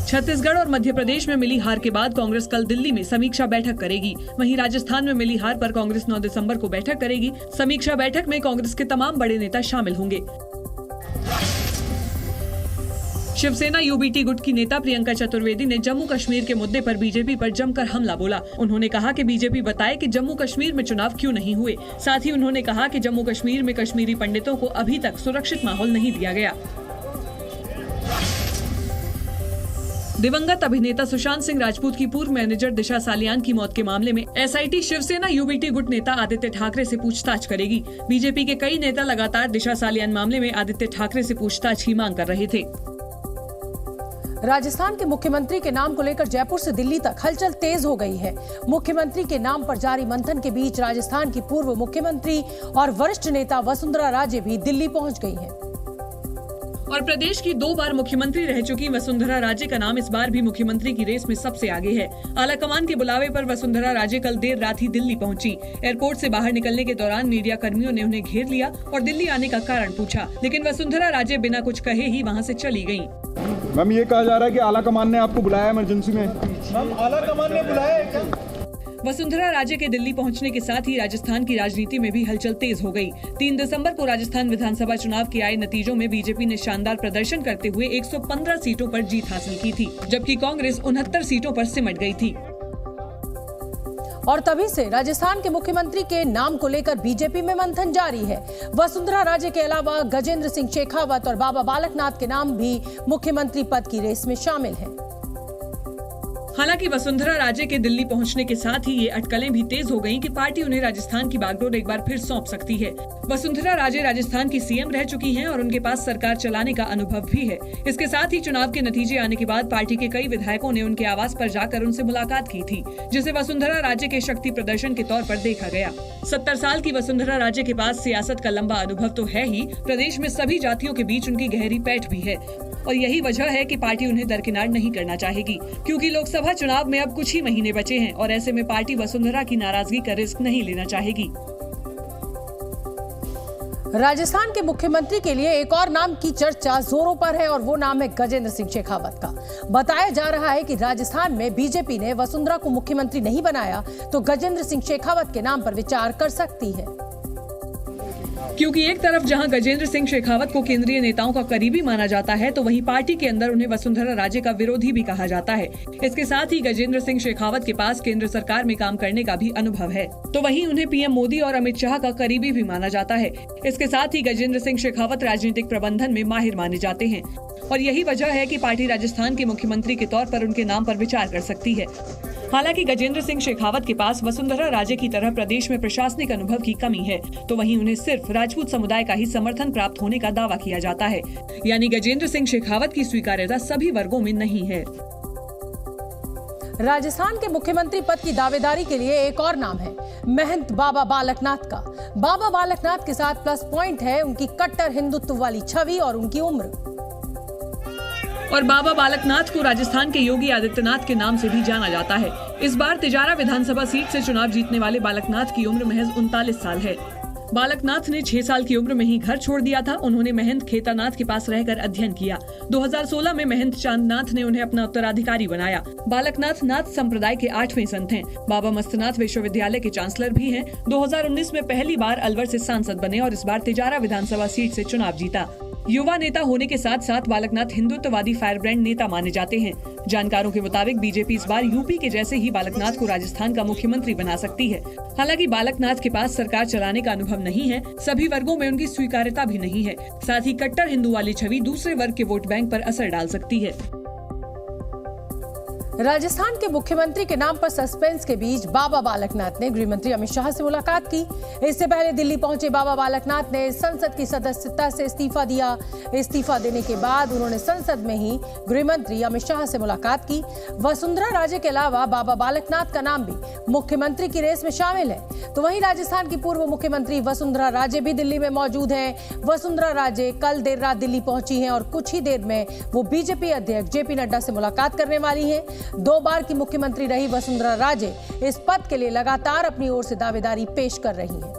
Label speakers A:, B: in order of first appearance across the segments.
A: छत्तीसगढ़ और मध्य प्रदेश में मिली हार के बाद कांग्रेस कल दिल्ली में समीक्षा बैठक करेगी। वहीं राजस्थान में मिली हार पर कांग्रेस 9 दिसंबर को बैठक करेगी। समीक्षा बैठक में कांग्रेस के तमाम बड़े नेता शामिल होंगे। शिवसेना यूबीटी गुट की नेता प्रियंका चतुर्वेदी ने जम्मू कश्मीर के मुद्दे पर बीजेपी पर जमकर हमला बोला। उन्होंने कहा कि बीजेपी बताए कि जम्मू कश्मीर में चुनाव क्यों नहीं हुए। साथ ही उन्होंने कहा कि जम्मू कश्मीर में कश्मीरी पंडितों को अभी तक सुरक्षित माहौल नहीं दिया गया। दिवंगत अभिनेता सुशांत सिंह राजपूत की पूर्व मैनेजर दिशा सालियान की मौत के मामले में एसआईटी शिवसेना यूबीटी गुट नेता आदित्य ठाकरे से पूछताछ करेगी। बीजेपी के कई नेता लगातार दिशा सालियान मामले में आदित्य ठाकरे से पूछताछ की मांग कर रहे थे।
B: राजस्थान के मुख्यमंत्री के नाम को लेकर जयपुर से दिल्ली तक हलचल तेज हो गई है। मुख्यमंत्री के नाम पर जारी मंथन के बीच राजस्थान की पूर्व मुख्यमंत्री और वरिष्ठ नेता वसुंधरा राजे भी दिल्ली पहुंच गई हैं।
A: और प्रदेश की 2 बार मुख्यमंत्री रह चुकी वसुंधरा राजे का नाम इस बार भी मुख्यमंत्री की रेस में सबसे आगे है। आलाकमान के बुलावे पर वसुंधरा राजे कल देर रात ही दिल्ली पहुंची। एयरपोर्ट से बाहर निकलने के दौरान मीडिया कर्मियों ने उन्हें घेर लिया और दिल्ली आने का कारण पूछा, लेकिन वसुंधरा राजे बिना कुछ कहे ही वहां से चली गयी।
C: मैम, ये कहा जा रहा है कि आलाकमान ने आपको बुलाया इमरजेंसी में। मैम, आलाकमान ने बुलाया है क्या?
A: वसुंधरा राजे के दिल्ली पहुंचने के साथ ही राजस्थान की राजनीति में भी हलचल तेज हो गई। 3 दिसंबर को राजस्थान विधानसभा चुनाव के आए नतीजों में बीजेपी ने शानदार प्रदर्शन करते हुए 115 सीटों पर जीत हासिल की थी, जबकि कांग्रेस 69 सीटों पर सिमट गई थी।
B: और तभी से राजस्थान के मुख्यमंत्री के नाम को लेकर बीजेपी में मंथन जारी है। वसुंधरा राजे के अलावा गजेंद्र सिंह शेखावत और बाबा बालकनाथ के नाम भी मुख्यमंत्री पद की रेस में शामिल हैं।
A: हालांकि वसुंधरा राजे के दिल्ली पहुंचने के साथ ही ये अटकलें भी तेज हो गईं कि पार्टी उन्हें राजस्थान की बागडोर एक बार फिर सौंप सकती है। वसुंधरा राजे राजस्थान की सीएम रह चुकी हैं और उनके पास सरकार चलाने का अनुभव भी है। इसके साथ ही चुनाव के नतीजे आने के बाद पार्टी के कई विधायकों ने उनके आवास पर जाकर उनसे मुलाकात की थी, जिसे वसुंधरा राजे के शक्ति प्रदर्शन के तौर पर देखा गया। 70 साल की वसुंधरा राजे के पास सियासत का लंबा अनुभव तो है ही, प्रदेश में सभी जातियों के बीच उनकी गहरी पैठ भी है और यही वजह है कि पार्टी उन्हें दरकिनार नहीं करना चाहेगी, क्योंकि लोकसभा चुनाव में अब कुछ ही महीने बचे हैं और ऐसे में पार्टी वसुंधरा की नाराजगी का रिस्क नहीं लेना चाहेगी।
B: राजस्थान के मुख्यमंत्री के लिए एक और नाम की चर्चा जोरों पर है और वो नाम है गजेंद्र सिंह शेखावत का। बताया जा रहा है कि राजस्थान में बीजेपी ने वसुंधरा को मुख्यमंत्री नहीं बनाया तो गजेंद्र सिंह शेखावत के नाम पर विचार कर सकती है,
A: क्योंकि एक तरफ जहां गजेंद्र सिंह शेखावत को केंद्रीय नेताओं का करीबी माना जाता है तो वहीं पार्टी के अंदर उन्हें वसुंधरा राजे का विरोधी भी कहा जाता है। इसके साथ ही गजेंद्र सिंह शेखावत के पास केंद्र सरकार में काम करने का भी अनुभव है, तो वहीं उन्हें पीएम मोदी और अमित शाह का करीबी भी माना जाता है। इसके साथ ही गजेंद्र सिंह शेखावत राजनीतिक प्रबंधन में माहिर माने जाते हैं और यही वजह है कि पार्टी राजस्थान के मुख्यमंत्री के तौर पर उनके नाम पर विचार कर सकती है। हालांकि गजेंद्र सिंह शेखावत के पास वसुंधरा राजे की तरह प्रदेश में प्रशासनिक अनुभव की कमी है, तो वहीं उन्हें सिर्फ राजपूत समुदाय का ही समर्थन प्राप्त होने का दावा किया जाता है। यानी गजेंद्र सिंह शेखावत की स्वीकार्यता सभी वर्गों में नहीं है।
B: राजस्थान के मुख्यमंत्री पद की दावेदारी के लिए एक और नाम है महंत बाबा बालकनाथ का। बाबा बालकनाथ के साथ प्लस पॉइंट है उनकी कट्टर हिंदुत्व वाली छवि और उनकी उम्र।
A: और बाबा बालकनाथ को राजस्थान के योगी आदित्यनाथ के नाम से भी जाना जाता है। इस बार तिजारा विधानसभा सीट से चुनाव जीतने वाले बालकनाथ की उम्र महज 39 साल है। बालकनाथ ने 6 साल की उम्र में ही घर छोड़ दिया था। उन्होंने महंत खेतानाथ के पास रहकर अध्ययन किया। 2016 में महंत चांदनाथ ने उन्हें अपना उत्तराधिकारी बनाया। बालकनाथ नाथ संप्रदाय के 8वें संत हैं। बाबा मस्तनाथ विश्वविद्यालय के चांसलर भी हैं। 2019 में पहली बार अलवर से सांसद बने और इस बार तिजारा विधानसभा सीट से चुनाव जीता। युवा नेता होने के साथ साथ बालकनाथ हिंदुत्ववादी फायरब्रांड नेता माने जाते हैं। जानकारों के मुताबिक बीजेपी इस बार यूपी के जैसे ही बालकनाथ को राजस्थान का मुख्यमंत्री बना सकती है। हालांकि बालकनाथ के पास सरकार चलाने का अनुभव नहीं है, सभी वर्गों में उनकी स्वीकार्यता भी नहीं है। साथ ही कट्टर हिंदू वाली छवि दूसरे वर्ग के वोट बैंक पर असर डाल सकती है।
B: राजस्थान के मुख्यमंत्री के नाम पर सस्पेंस के बीच बाबा बालकनाथ ने गृह मंत्री अमित शाह से मुलाकात की। इससे पहले दिल्ली पहुंचे बाबा बालकनाथ ने संसद की सदस्यता से इस्तीफा दिया। इस्तीफा देने के बाद उन्होंने संसद में ही गृह मंत्री अमित शाह से मुलाकात की। वसुंधरा राजे के अलावा बाबा बालकनाथ का नाम भी मुख्यमंत्री की रेस में शामिल है, तो वहीं राजस्थान की पूर्व मुख्यमंत्री वसुंधरा राजे भी दिल्ली में मौजूद हैं। वसुंधरा राजे कल देर रात दिल्ली पहुंची हैं और कुछ ही देर में वो बीजेपी अध्यक्ष जेपी नड्डा से मुलाकात करने वाली हैं। 2 बार की मुख्यमंत्री रही वसुंधरा राजे इस पद के लिए लगातार अपनी ओर से दावेदारी पेश कर रही हैं।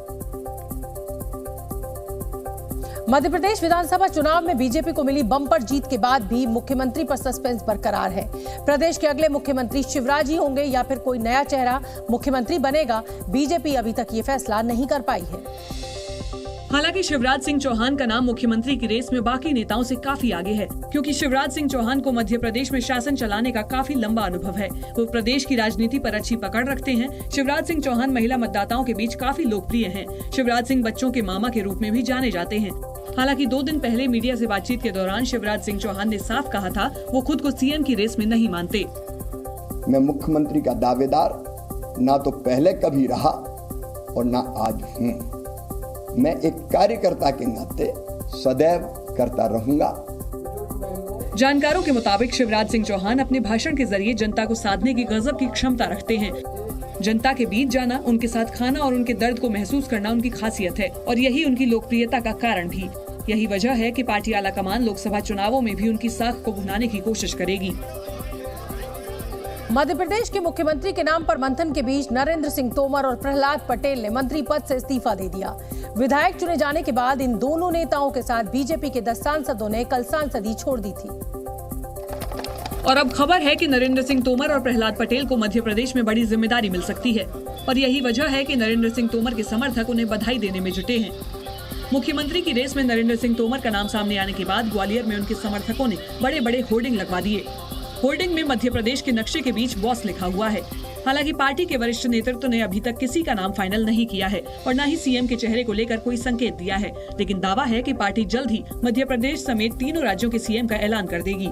B: मध्य प्रदेश विधानसभा चुनाव में बीजेपी को मिली बम्पर जीत के बाद भी मुख्यमंत्री पर सस्पेंस बरकरार है। प्रदेश के अगले मुख्यमंत्री शिवराज ही होंगे या फिर कोई नया चेहरा मुख्यमंत्री बनेगा, बीजेपी अभी तक ये फैसला नहीं कर पाई है।
A: हालांकि शिवराज सिंह चौहान का नाम मुख्यमंत्री की रेस में बाकी नेताओं से काफी आगे है, क्योंकि शिवराज सिंह चौहान को मध्य प्रदेश में शासन चलाने का काफी लंबा अनुभव है। वो प्रदेश की राजनीति पर अच्छी पकड़ रखते हैं। शिवराज सिंह चौहान महिला मतदाताओं के बीच काफी लोकप्रिय हैं। शिवराज सिंह बच्चों के मामा के रूप में भी जाने जाते हैं। हालांकि 2 दिन पहले मीडिया से बातचीत के दौरान शिवराज सिंह चौहान ने साफ कहा था वो खुद को सीएम की रेस में नहीं मानते।
D: मैं मुख्यमंत्री का दावेदार ना तो पहले कभी रहा और ना आज हूँ। मैं एक कार्यकर्ता के नाते सदैव करता रहूंगा।
A: जानकारों के मुताबिक शिवराज सिंह चौहान अपने भाषण के जरिए जनता को साधने की गजब की क्षमता रखते हैं। जनता के बीच जाना, उनके साथ खाना और उनके दर्द को महसूस करना उनकी खासियत है और यही उनकी लोकप्रियता का कारण भी। यही वजह है कि पार्टी आलाकमान लोकसभा चुनावों में भी उनकी साख को भुनाने की कोशिश करेगी।
B: मध्य प्रदेश के मुख्यमंत्री के नाम पर मंथन के बीच नरेंद्र सिंह तोमर और प्रहलाद पटेल ने मंत्री पद से इस्तीफा दे दिया। विधायक चुने जाने के बाद इन दोनों नेताओं के साथ बीजेपी के 10 सांसदों ने कल सांसदी छोड़ दी थी।
A: और अब खबर है कि नरेंद्र सिंह तोमर और प्रहलाद पटेल को मध्य प्रदेश में बड़ी जिम्मेदारी मिल सकती है और यही वजह है कि नरेंद्र सिंह तोमर के समर्थक उन्हें बधाई देने में जुटे हैं। मुख्यमंत्री की रेस में नरेंद्र सिंह तोमर का नाम सामने आने के बाद ग्वालियर में उनके समर्थकों ने बड़े बड़े होर्डिंग लगवा दिए। होर्डिंग में मध्य प्रदेश के नक्शे के बीच बॉस लिखा हुआ है। हालांकि पार्टी के वरिष्ठ नेतृत्व ने अभी तक किसी का नाम फाइनल नहीं किया है और न ही सीएम के चेहरे को लेकर कोई संकेत दिया है, लेकिन दावा है कि पार्टी जल्द ही मध्य प्रदेश समेत तीनों राज्यों के सीएम का ऐलान कर देगी।